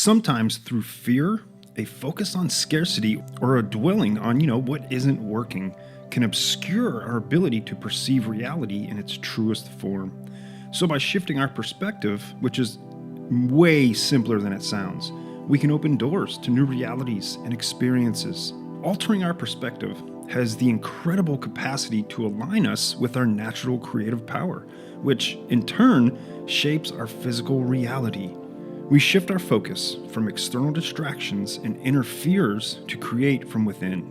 Sometimes through fear, a focus on scarcity, or a dwelling on, what isn't working can obscure our ability to perceive reality in its truest form. So by shifting our perspective, which is way simpler than it sounds, we can open doors to new realities and experiences. Altering our perspective has the incredible capacity to align us with our natural creative power, which in turn shapes our physical reality. We shift our focus from external distractions and inner fears to create from within,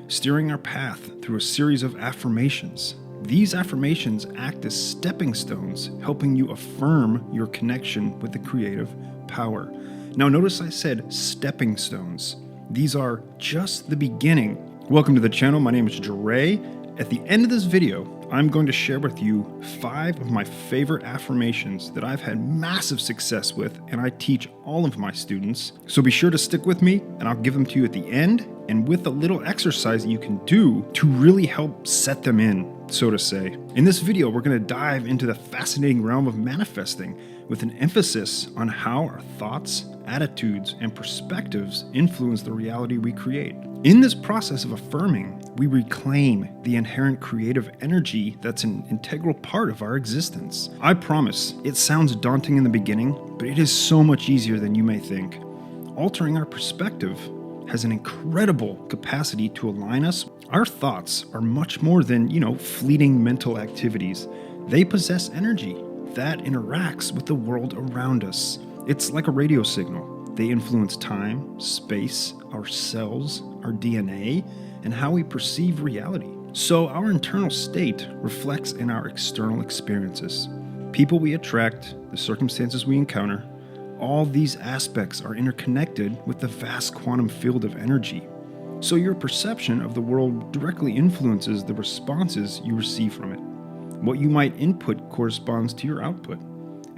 steering our path through a series of affirmations. These affirmations act as stepping stones, helping you affirm your connection with the creative power. Now notice I said stepping stones. These are just the beginning. Welcome to the channel. My name is Jure. At the end of this video, I'm going to share with you 5 of my favorite affirmations that I've had massive success with, and I teach all of my students. So be sure to stick with me, and I'll give them to you at the end, and with a little exercise that you can do to really help set them in, so to say. In this video, we're going to dive into the fascinating realm of manifesting with an emphasis on how our thoughts, attitudes, and perspectives influence the reality we create. In this process of affirming, we reclaim the inherent creative energy that's an integral part of our existence. I promise, it sounds daunting in the beginning, but it is so much easier than you may think. Altering our perspective has an incredible capacity to align us. Our thoughts are much more than, fleeting mental activities. They possess energy that interacts with the world around us. It's like a radio signal. They influence time, space, our cells, our DNA, and how we perceive reality. So our internal state reflects in our external experiences. People we attract, the circumstances we encounter, all these aspects are interconnected with the vast quantum field of energy. So your perception of the world directly influences the responses you receive from it. What you might input corresponds to your output.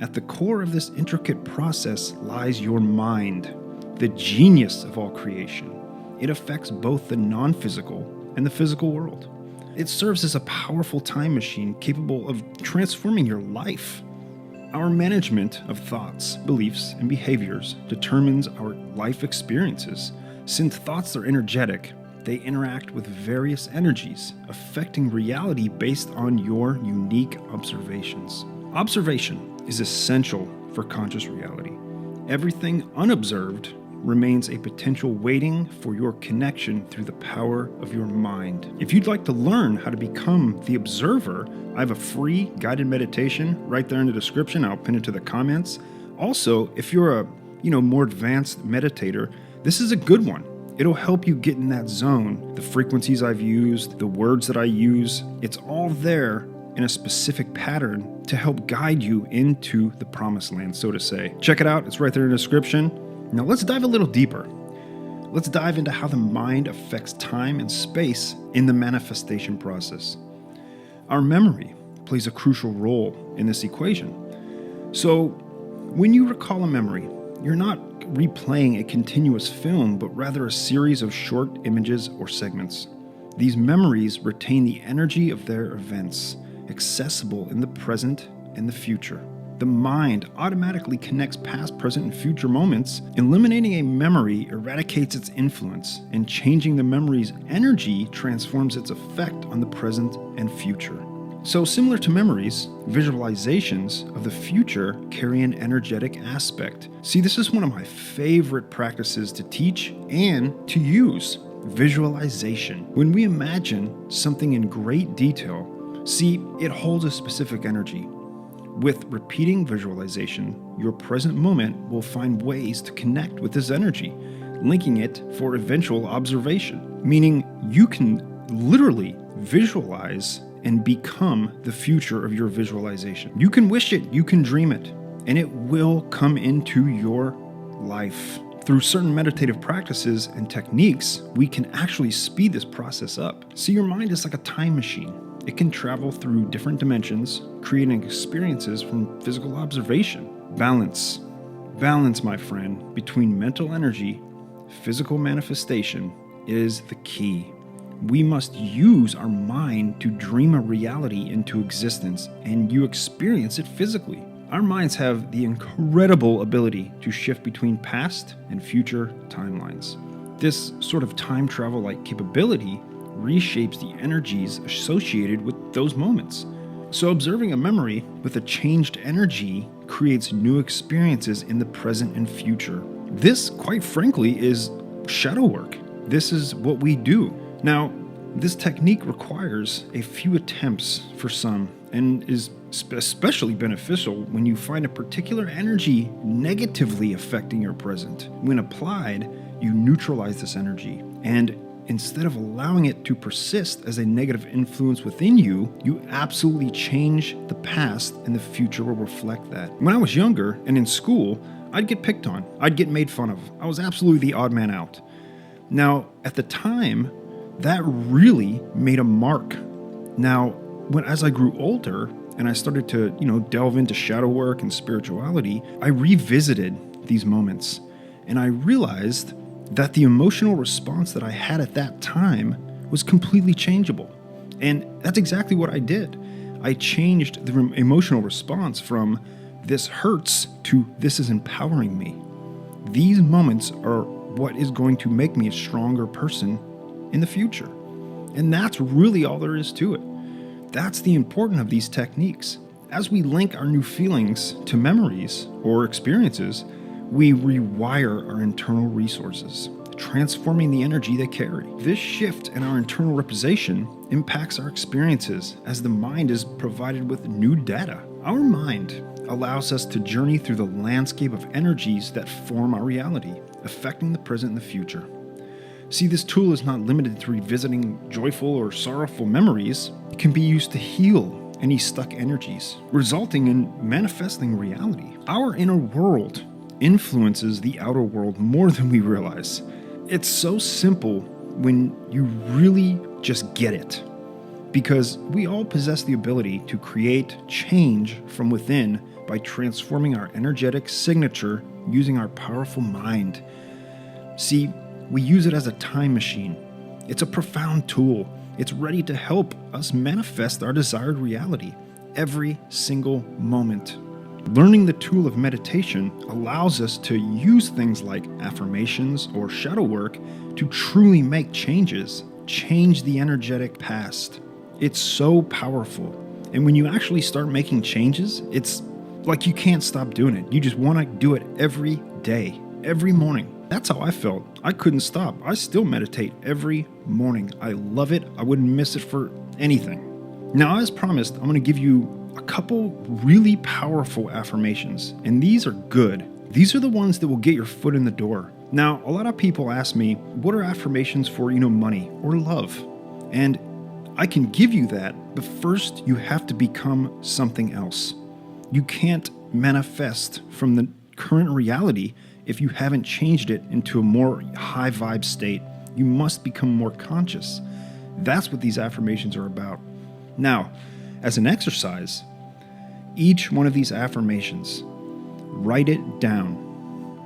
At the core of this intricate process lies your mind, the genius of all creation. It affects both the non-physical and the physical world. It serves as a powerful time machine capable of transforming your life. Our management of thoughts, beliefs, and behaviors determines our life experiences. Since thoughts are energetic, they interact with various energies, affecting reality based on your unique observations. Observation is essential for conscious reality. Everything unobserved remains a potential waiting for your connection through the power of your mind. If you'd like to learn how to become the observer, I have a free guided meditation right there in the description. I'll pin it to the comments. Also, if you're a more advanced meditator, this is a good one. It'll help you get in that zone. The frequencies I've used, the words that I use, it's all there in a specific pattern to help guide you into the promised land, so to say. Check it out. It's right there in the description. Now let's dive a little deeper. Let's dive into how the mind affects time and space in the manifestation process. Our memory plays a crucial role in this equation. So when you recall a memory, you're not replaying a continuous film, but rather a series of short images or segments. These memories retain the energy of their events, accessible in the present and the future. The mind automatically connects past, present, and future moments. Eliminating a memory eradicates its influence, and changing the memory's energy transforms its effect on the present and future. So similar to memories, visualizations of the future carry an energetic aspect. See, this is one of my favorite practices to teach and to use. Visualization. When we imagine something in great detail, see, it holds a specific energy. With repeating visualization, your present moment will find ways to connect with this energy, linking it for eventual observation. Meaning you can literally visualize and become the future of your visualization. You can wish it, you can dream it, and it will come into your life. Through certain meditative practices and techniques, we can actually speed this process up. See, your mind is like a time machine. It can travel through different dimensions, creating experiences from physical observation. Balance. Balance, my friend, between mental energy, physical manifestation is the key. We must use our mind to dream a reality into existence, and you experience it physically. Our minds have the incredible ability to shift between past and future timelines. This sort of time travel-like capability reshapes the energies associated with those moments. So observing a memory with a changed energy creates new experiences in the present and future. This, quite frankly, is shadow work. This is what we do. Now, this technique requires a few attempts for some and is especially beneficial when you find a particular energy negatively affecting your present. When applied, you neutralize this energy, and instead of allowing it to persist as a negative influence within you, you absolutely change the past, and the future will reflect that. When I was younger and in school, I'd get picked on. I'd get made fun of. I was absolutely the odd man out. Now, at the time, that really made a mark. Now, as I grew older and I started to, delve into shadow work and spirituality, I revisited these moments, and I realized that the emotional response that I had at that time was completely changeable. And that's exactly what I did. I changed the emotional response from this hurts to this is empowering me. These moments are what is going to make me a stronger person in the future. And that's really all there is to it. That's the importance of these techniques. As we link our new feelings to memories or experiences, we rewire our internal resources, transforming the energy they carry. This shift in our internal representation impacts our experiences as the mind is provided with new data. Our mind allows us to journey through the landscape of energies that form our reality, affecting the present and the future. See, this tool is not limited to revisiting joyful or sorrowful memories. It can be used to heal any stuck energies, resulting in manifesting reality. Our inner world influences the outer world more than we realize. It's so simple when you really just get it, because we all possess the ability to create change from within by transforming our energetic signature using our powerful mind. See, we use it as a time machine. It's a profound tool. It's ready to help us manifest our desired reality every single moment. Learning the tool of meditation allows us to use things like affirmations or shadow work to truly make changes, change the energetic past. It's so powerful. And when you actually start making changes, it's like you can't stop doing it. You just want to do it every day, every morning. That's how I felt. I couldn't stop. I still meditate every morning. I love it. I wouldn't miss it for anything. Now, as promised, I'm going to give you a couple really powerful affirmations, and these are good. These are the ones that will get your foot in the door. Now, a lot of people ask me, what are affirmations for, money or love? And I can give you that, but first you have to become something else. You can't manifest from the current reality if you haven't changed it into a more high vibe state. You must become more conscious. That's what these affirmations are about. Now, as an exercise, each one of these affirmations, write it down.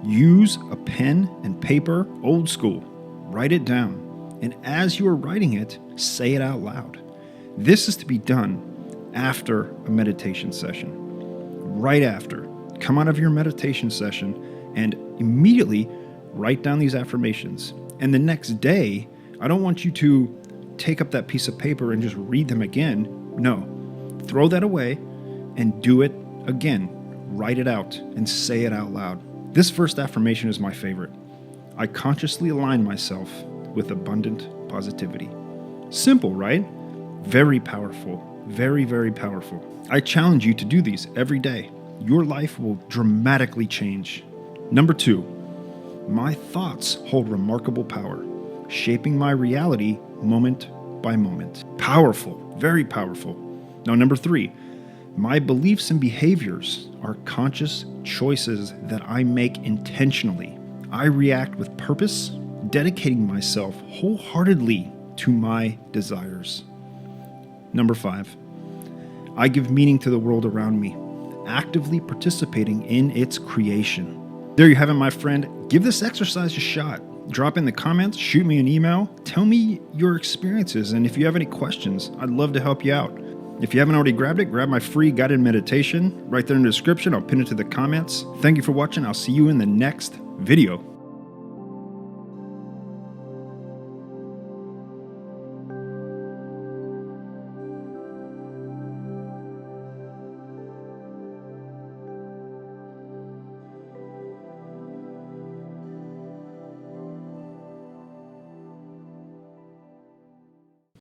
Use a pen and paper, old school. Write it down. And as you are writing it, say it out loud. This is to be done after a meditation session. Right after. Come out of your meditation session and immediately write down these affirmations. And the next day, I don't want you to take up that piece of paper and just read them again. No, throw that away and do it again. Write it out and say it out loud. This first affirmation is my favorite. I consciously align myself with abundant positivity. Simple, right? Very powerful. Very, very powerful. I challenge you to do these every day. Your life will dramatically change. Number 2, my thoughts hold remarkable power, shaping my reality moment by moment. Powerful, very powerful. Now, number 3, my beliefs and behaviors are conscious choices that I make intentionally. I react with purpose, dedicating myself wholeheartedly to my desires. Number 5, I give meaning to the world around me, actively participating in its creation. There you have it, my friend. Give this exercise a shot. Drop in the comments, shoot me an email, tell me your experiences, and if you have any questions, I'd love to help you out. If you haven't already grabbed it, grab my free guided meditation right there in the description. I'll pin it to the comments. Thank you for watching. I'll see you in the next video.